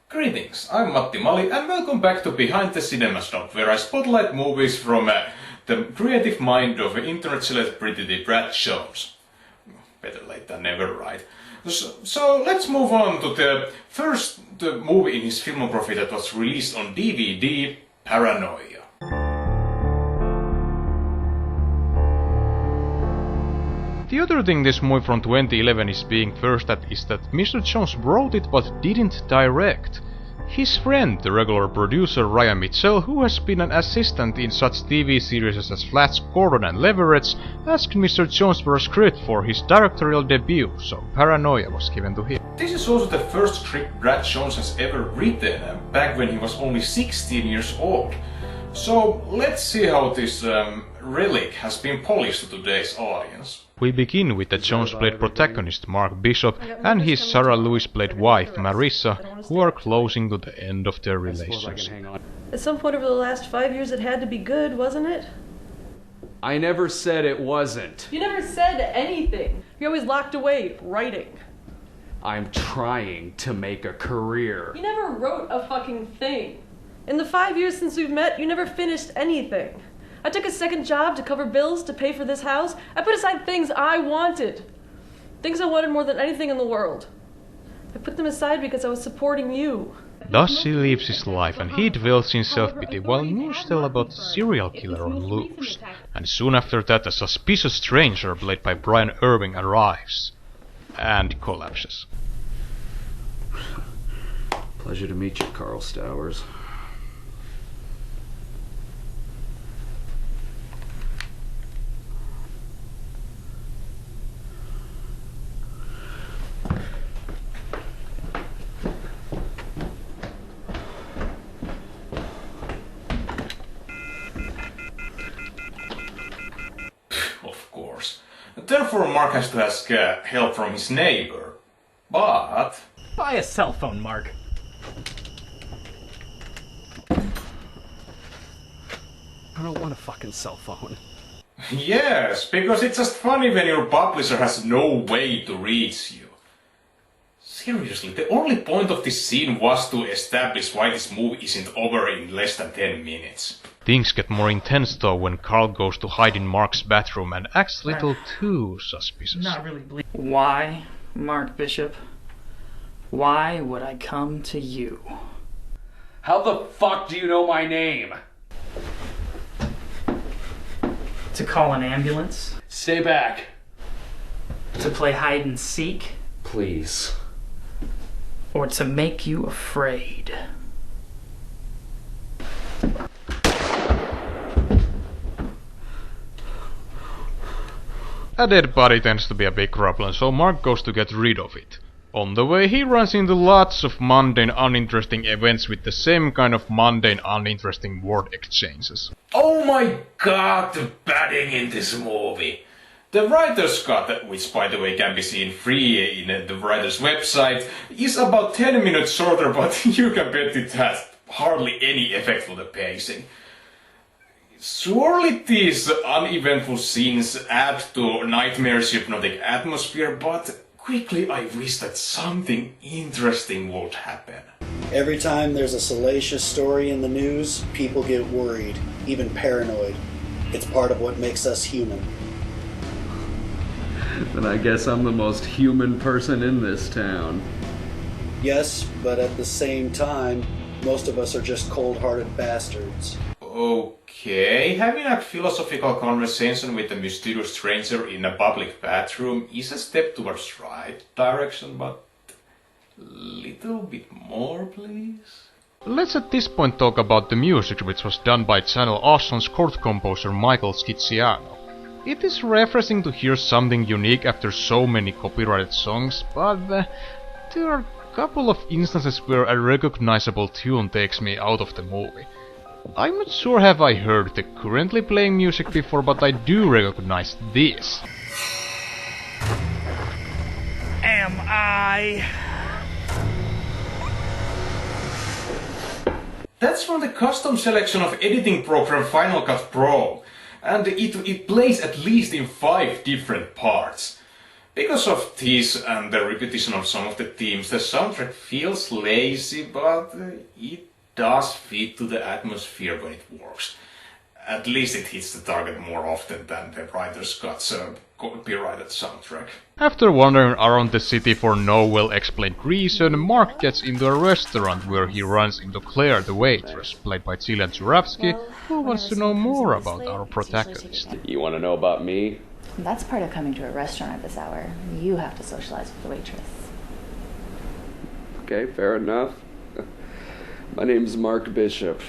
Greetings, I'm Matti Mali and welcome back to Behind the Cinema Snob, where I spotlight movies from the creative mind of internet celebrity Brad Jones. Better late than never, right? So let's move on to the first movie in his filmography that was released on DVD, Paranoia. The other thing this movie from 2011 is being first at is that Mr. Jones wrote it but didn't direct. His friend, the regular producer Ryan Mitchell, who has been an assistant in such TV series as Flash Gordon and Leverage, asked Mr. Jones for a script for his directorial debut, so Paranoia was given to him. This is also the first script Brad Jones has ever written, back when he was only 16 years old. So let's see how this relic has been polished to today's audience. We begin with the Jones-played protagonist Mark Bishop and his Sarah Lewis-played wife Marissa, who are closing to the end of their relationship. At some point over the last 5 years it had to be good, wasn't it? I never said it wasn't. You never said anything. You're always locked away, writing. I'm trying to make a career. You never wrote a fucking thing. In the 5 years since we've met, you never finished anything. I took a second job to cover bills, to pay for this house. I put aside things I wanted. Things I wanted more than anything in the world. I put them aside because I was supporting you. Thus he lives his life and he dwells in self-pity while news tell about a serial killer on loose. And soon after that a suspicious stranger played by Brian Irving arrives. And collapses. Pleasure to meet you, Carl Stowers. Therefore, Mark has to ask help from his neighbor. But... buy a cell phone, Mark. I don't want a fucking cell phone. Yes, because it's just funny when your publisher has no way to reach you. Seriously, the only point of this scene was to establish why this movie isn't over in less than 10 minutes. Things get more intense though when Carl goes to hide in Mark's bathroom and acts a little too suspicious. Not really Why, Mark Bishop? Why would I come to you? How the fuck do you know my name? To call an ambulance? Stay back. To play hide and seek? Please. Or to make you afraid? A dead body tends to be a big problem, so Mark goes to get rid of it. On the way, he runs into lots of mundane, uninteresting events with the same kind of mundane, uninteresting word exchanges. Oh my god, the padding in this movie! The writer's cut, which by the way can be seen free in the writer's website, is about 10 minutes shorter, but you can bet it has hardly any effect on the pacing. Surely these uneventful scenes add to nightmare's hypnotic atmosphere, but quickly I wish that something interesting would happen. Every time there's a salacious story in the news, people get worried, even paranoid. It's part of what makes us human. Then I guess I'm the most human person in this town. Yes, but at the same time, most of us are just cold-hearted bastards. Okay, having a philosophical conversation with a mysterious stranger in a public bathroom is a step towards right direction, but little bit more, please? Let's at this point talk about the music, which was done by Channel Awesome chord composer Michael Scicciano. It is refreshing to hear something unique after so many copyrighted songs, but there are a couple of instances where a recognizable tune takes me out of the movie. I'm not sure have I heard the currently playing music before, but I do recognize this. Am I? That's from the custom selection of editing program Final Cut Pro, and it plays at least in 5 different parts. Because of this and the repetition of some of the themes, the soundtrack feels lazy, but it does fit to the atmosphere when it works. At least it hits the target more often than the writer's cut's copyrighted soundtrack. After wandering around the city for no well-explained reason, Mark gets into a restaurant where he runs into Claire the waitress, played by Jillian Zuravsky, who wants to know more about our protagonist. You want to know about me? That's part of coming to a restaurant at this hour. You have to socialize with the waitress. Okay, fair enough. My name's Mark Bishop.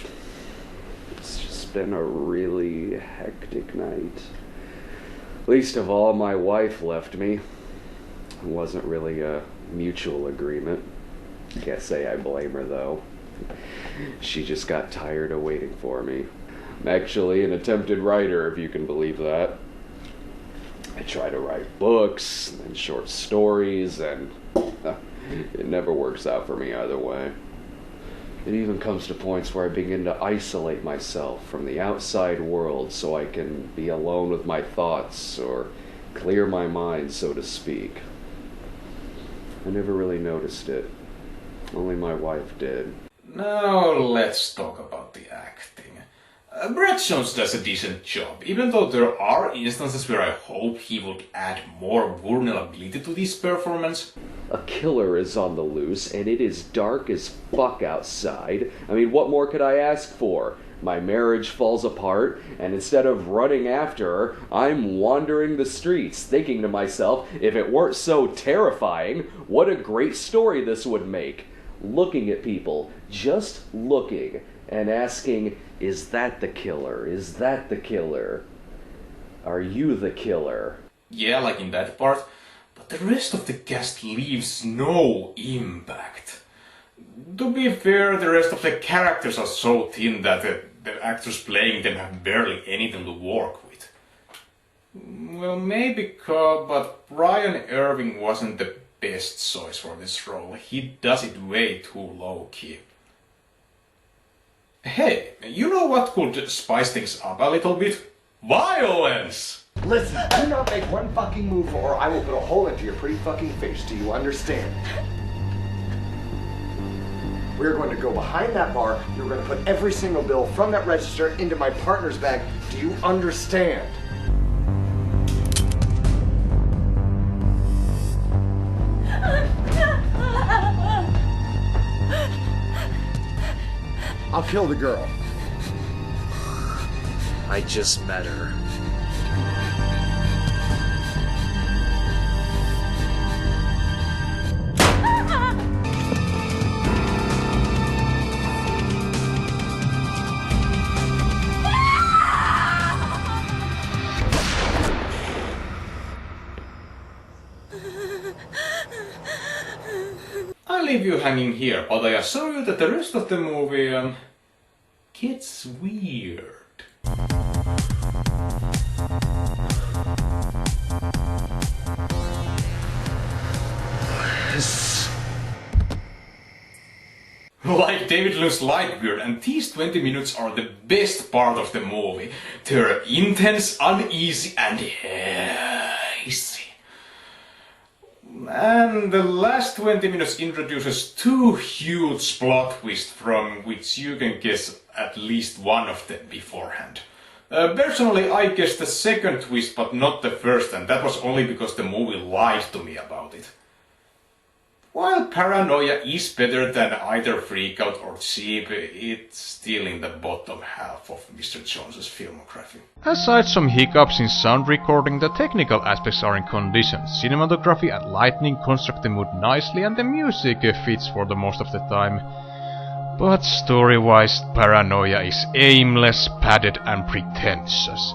It's just been a really hectic night. Least of all, my wife left me. It wasn't really a mutual agreement. Can't say I blame her, though. She just got tired of waiting for me. I'm actually an attempted writer, if you can believe that. I try to write books and short stories, and it never works out for me either way. It even comes to points where I begin to isolate myself from the outside world so I can be alone with my thoughts or clear my mind, so to speak. I never really noticed it. Only my wife did. Now let's talk about the acting. Brad Jones does a decent job, even though there are instances where I hope he would add more vulnerability to this performance. A killer is on the loose, and it is dark as fuck outside. I mean, what more could I ask for? My marriage falls apart, and instead of running after her, I'm wandering the streets, thinking to myself, if it weren't so terrifying, what a great story this would make. Looking at people, just looking, and asking, is that the killer? Is that the killer? Are you the killer? Yeah, like in that part. But the rest of the cast leaves no impact. To be fair, the rest of the characters are so thin that the actors playing them have barely anything to work with. Well, maybe but Brian Irving wasn't the best choice for this role. He does it way too low-key. Hey, you know what could spice things up a little bit? Violence! Listen, do not make one fucking move or I will put a hole into your pretty fucking face. Do you understand? We're going to go behind that bar. You're going to put every single bill from that register into my partner's bag. Do you understand? I'll kill the girl. I just met her. I'll leave you hanging here, but I assure you that the rest of the movie gets weird. Like David Lynch's Lightyear, and these 20 minutes are the best part of the movie. They're intense, uneasy, and hazy. And the last 20 minutes introduces two huge plot twists from which you can guess at least one of them beforehand. Personally, I guessed the second twist, but not the first, and that was only because the movie lied to me about it. While Paranoia is better than either Freakout or Cheap, it's still in the bottom half of Mr. Jones's filmography. Aside some hiccups in sound recording, the technical aspects are in condition. Cinematography and lighting construct the mood nicely, and the music fits for the most of the time. But story-wise, Paranoia is aimless, padded, and pretentious.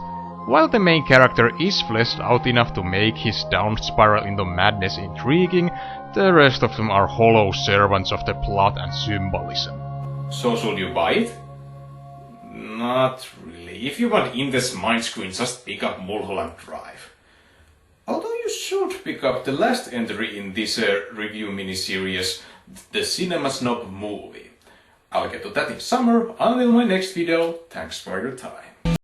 While the main character is fleshed out enough to make his down spiral into madness intriguing, the rest of them are hollow servants of the plot and symbolism. So should you buy it? Not really. If you want intense mind screen, just pick up Mulholland Drive. Although you should pick up the last entry in this review miniseries, the Cinema Snob movie. I'll get to that in summer. Until my next video, thanks for your time.